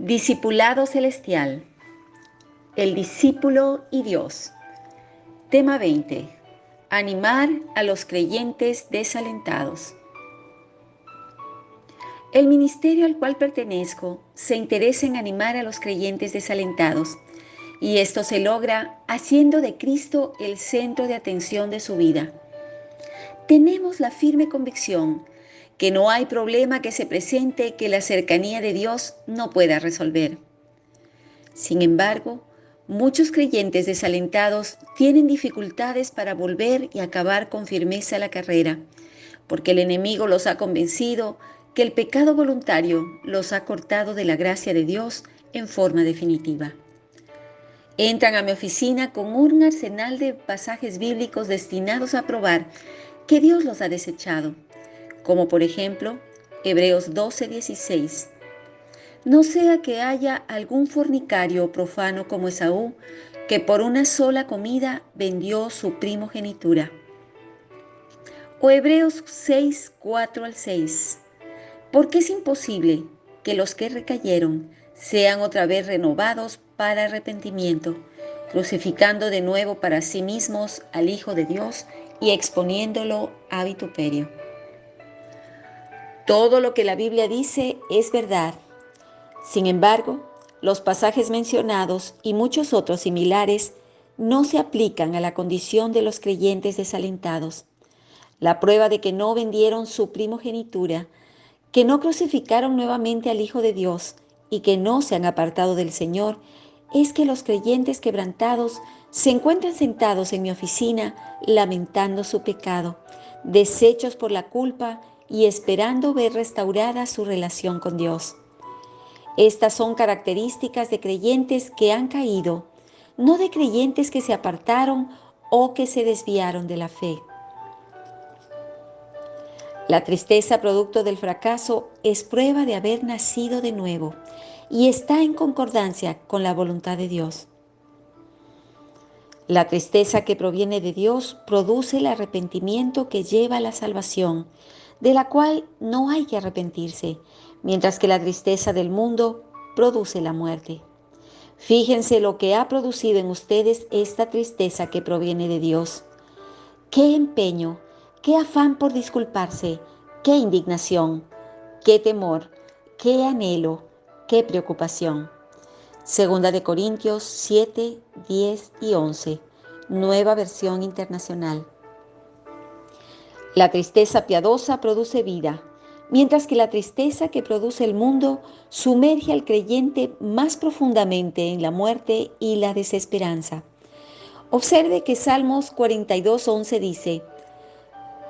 Discipulado celestial. El discípulo y Dios. Tema 20. Animar a los creyentes desalentados. El ministerio al cual pertenezco se interesa en animar a los creyentes desalentados, y esto se logra haciendo de Cristo el centro de atención de su vida. Tenemos la firme convicción que no hay problema que se presente que la cercanía de Dios no pueda resolver. Sin embargo, muchos creyentes desalentados tienen dificultades para volver y acabar con firmeza la carrera, porque el enemigo los ha convencido que el pecado voluntario los ha cortado de la gracia de Dios en forma definitiva. Entran a mi oficina con un arsenal de pasajes bíblicos destinados a probar que Dios los ha desechado, como por ejemplo Hebreos 12:16. No sea que haya algún fornicario o profano como Esaú, que por una sola comida vendió su primogenitura. O Hebreos 6:4-6. Porque es imposible que los que recayeron sean otra vez renovados para arrepentimiento, crucificando de nuevo para sí mismos al Hijo de Dios y exponiéndolo a vituperio. Todo lo que la Biblia dice es verdad. Sin embargo, los pasajes mencionados y muchos otros similares no se aplican a la condición de los creyentes desalentados. La prueba de que no vendieron su primogenitura, que no crucificaron nuevamente al Hijo de Dios y que no se han apartado del Señor, es que los creyentes quebrantados se encuentran sentados en mi oficina lamentando su pecado, deshechos por la culpa y esperando ver restaurada su relación con Dios. Estas son características de creyentes que han caído, no de creyentes que se apartaron o que se desviaron de la fe. La tristeza producto del fracaso es prueba de haber nacido de nuevo y está en concordancia con la voluntad de Dios. La tristeza que proviene de Dios produce el arrepentimiento que lleva a la salvación, de la cual no hay que arrepentirse, mientras que la tristeza del mundo produce la muerte. Fíjense lo que ha producido en ustedes esta tristeza que proviene de Dios. ¡Qué empeño! ¡Qué afán por disculparse! ¡Qué indignación! ¡Qué temor! ¡Qué anhelo! ¡Qué preocupación! Segunda de Corintios 7, 10 y 11, Nueva Versión Internacional. La tristeza piadosa produce vida, mientras que la tristeza que produce el mundo sumerge al creyente más profundamente en la muerte y la desesperanza. Observe que Salmos 42:11 dice: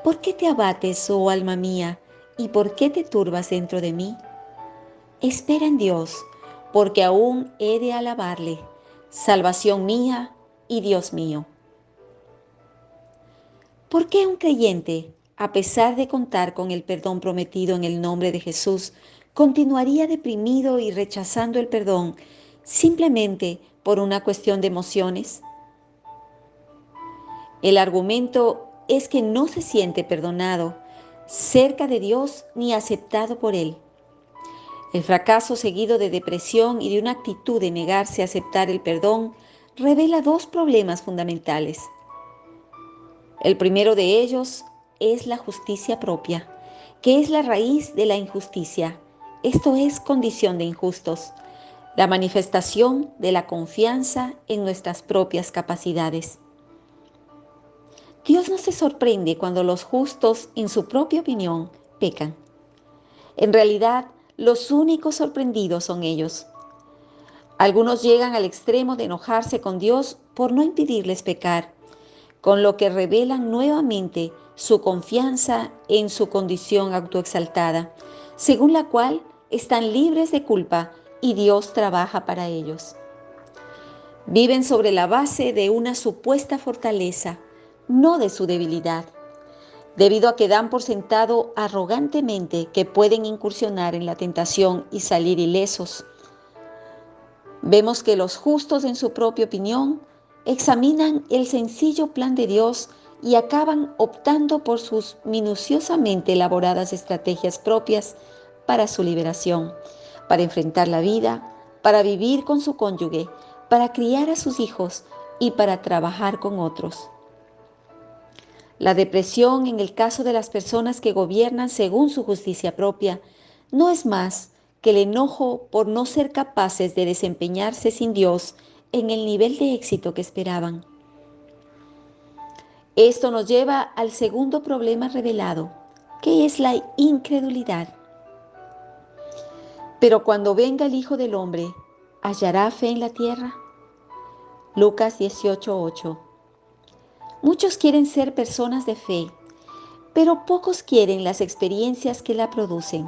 ¿Por qué te abates, oh alma mía, y por qué te turbas dentro de mí? Espera en Dios, porque aún he de alabarle, salvación mía y Dios mío. ¿Por qué un creyente, a pesar de contar con el perdón prometido en el nombre de Jesús, continuaría deprimido y rechazando el perdón simplemente por una cuestión de emociones? El argumento es que no se siente perdonado, cerca de Dios ni aceptado por Él. El fracaso seguido de depresión y de una actitud de negarse a aceptar el perdón revela dos problemas fundamentales. El primero de ellos es la justicia propia, que es la raíz de la injusticia, esto es condición de injustos, la manifestación de la confianza en nuestras propias capacidades. Dios no se sorprende cuando los justos, en su propia opinión, pecan. En realidad, los únicos sorprendidos son ellos. Algunos llegan al extremo de enojarse con Dios por no impedirles pecar, con lo que revelan nuevamente su confianza en su condición autoexaltada, según la cual están libres de culpa y Dios trabaja para ellos. Viven sobre la base de una supuesta fortaleza, no de su debilidad, debido a que dan por sentado arrogantemente que pueden incursionar en la tentación y salir ilesos. Vemos que los justos en su propia opinión examinan el sencillo plan de Dios y acaban optando por sus minuciosamente elaboradas estrategias propias para su liberación, para enfrentar la vida, para vivir con su cónyuge, para criar a sus hijos y para trabajar con otros. La depresión en el caso de las personas que gobiernan según su justicia propia no es más que el enojo por no ser capaces de desempeñarse sin Dios en el nivel de éxito que esperaban. Esto nos lleva al segundo problema revelado, que es la incredulidad. Pero cuando venga el Hijo del Hombre, ¿hallará fe en la tierra? Lucas 18:8. Muchos quieren ser personas de fe, pero pocos quieren las experiencias que la producen.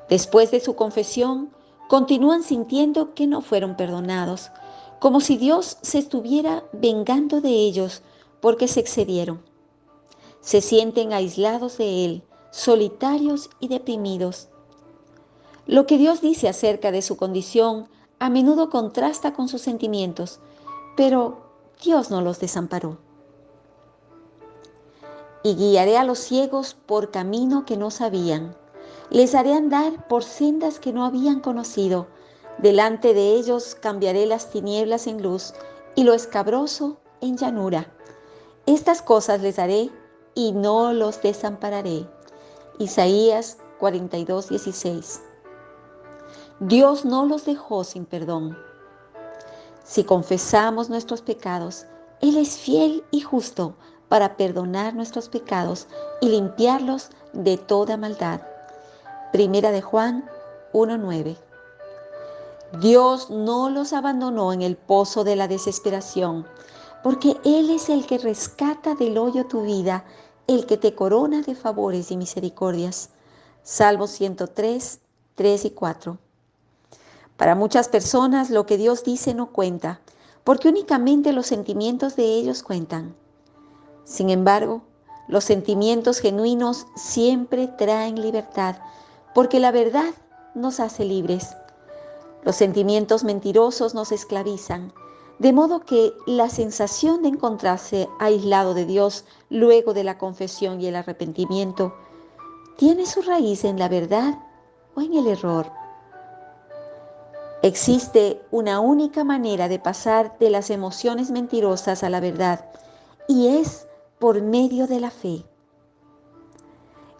Después de su confesión, continúan sintiendo que no fueron perdonados, como si Dios se estuviera vengando de ellos porque se excedieron. Se sienten aislados de Él, solitarios y deprimidos. Lo que Dios dice acerca de su condición a menudo contrasta con sus sentimientos, pero Dios no los desamparó. Y guiaré a los ciegos por camino que no sabían. Les haré andar por sendas que no habían conocido. Delante de ellos cambiaré las tinieblas en luz y lo escabroso en llanura. Estas cosas les haré y no los desampararé. Isaías 42:16. Dios no los dejó sin perdón. Si confesamos nuestros pecados, Él es fiel y justo para perdonar nuestros pecados y limpiarlos de toda maldad. Primera de Juan 1:9. Dios no los abandonó en el pozo de la desesperación, porque Él es el que rescata del hoyo tu vida, el que te corona de favores y misericordias. Salmo 103, 3 y 4. Para muchas personas lo que Dios dice no cuenta, porque únicamente los sentimientos de ellos cuentan. Sin embargo, los sentimientos genuinos siempre traen libertad, porque la verdad nos hace libres. Los sentimientos mentirosos nos esclavizan, de modo que la sensación de encontrarse aislado de Dios luego de la confesión y el arrepentimiento tiene su raíz en la verdad o en el error. Existe una única manera de pasar de las emociones mentirosas a la verdad, y es por medio de la fe.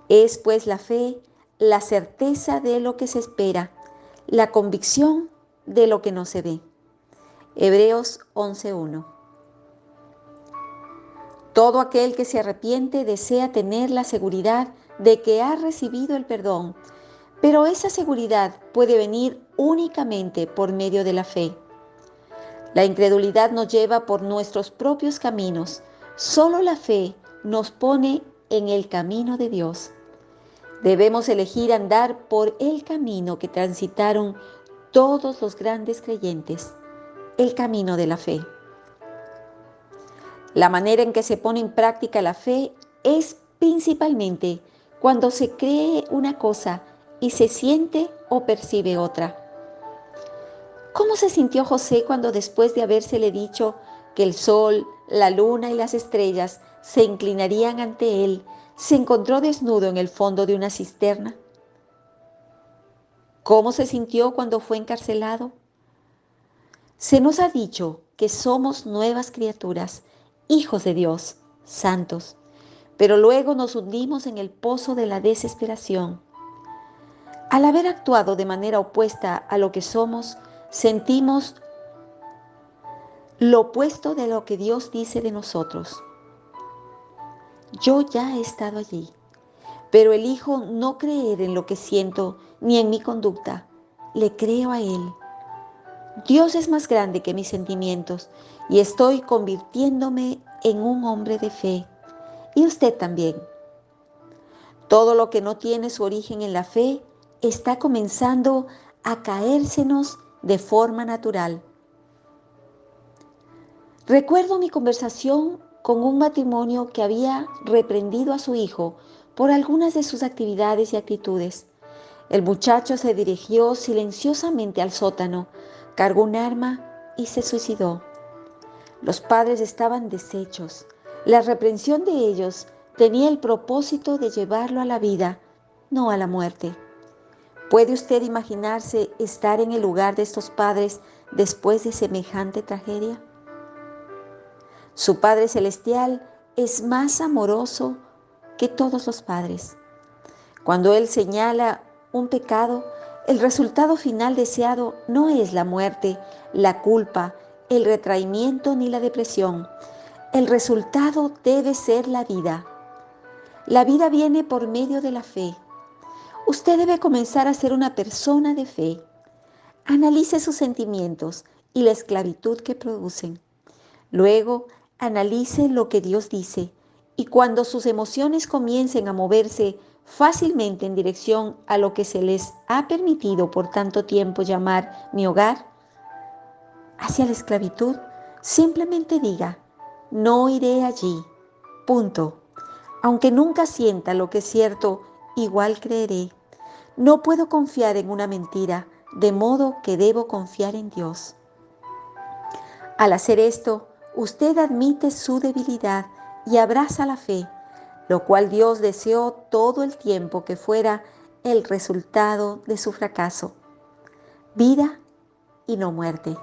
Es pues la fe la certeza de lo que se espera, la convicción de lo que no se ve. Hebreos 11:1. Todo aquel que se arrepiente desea tener la seguridad de que ha recibido el perdón, pero esa seguridad puede venir únicamente por medio de la fe. La incredulidad nos lleva por nuestros propios caminos. Solo la fe nos pone en el camino de Dios. Debemos elegir andar por el camino que transitaron todos los grandes creyentes, el camino de la fe. La manera en que se pone en práctica la fe es principalmente cuando se cree una cosa y se siente o percibe otra. ¿Cómo se sintió José cuando después de habérsele dicho que el sol, la luna y las estrellas se inclinarían ante él, se encontró desnudo en el fondo de una cisterna? ¿Cómo se sintió cuando fue encarcelado? Se nos ha dicho que somos nuevas criaturas, hijos de Dios, santos, pero luego nos hundimos en el pozo de la desesperación. Al haber actuado de manera opuesta a lo que somos, sentimos lo opuesto de lo que Dios dice de nosotros. Yo ya he estado allí, pero elijo no creer en lo que siento ni en mi conducta. Le creo a Él. Dios es más grande que mis sentimientos y estoy convirtiéndome en un hombre de fe. y usted también. Todo lo que no tiene su origen en la fe está comenzando a caérsenos de forma natural. Recuerdo mi conversación con un matrimonio que había reprendido a su hijo por algunas de sus actividades y actitudes. El muchacho se dirigió silenciosamente al sótano, cargó un arma y se suicidó. Los padres estaban deshechos. La reprensión de ellos tenía el propósito de llevarlo a la vida, no a la muerte. ¿Puede usted imaginarse estar en el lugar de estos padres después de semejante tragedia? Su Padre Celestial es más amoroso que todos los padres. Cuando Él señala un pecado, el resultado final deseado no es la muerte, la culpa, el retraimiento ni la depresión. El resultado debe ser la vida. La vida viene por medio de la fe. Usted debe comenzar a ser una persona de fe. Analice sus sentimientos y la esclavitud que producen. Luego, analice lo que Dios dice y cuando sus emociones comiencen a moverse fácilmente en dirección a lo que se les ha permitido por tanto tiempo llamar mi hogar, hacia la esclavitud, simplemente diga, no iré allí, punto. Aunque nunca sienta lo que es cierto, igual creeré. No puedo confiar en una mentira, de modo que debo confiar en Dios. Al hacer esto, usted admite su debilidad y abraza la fe, lo cual Dios deseó todo el tiempo que fuera el resultado de su fracaso. Vida y no muerte.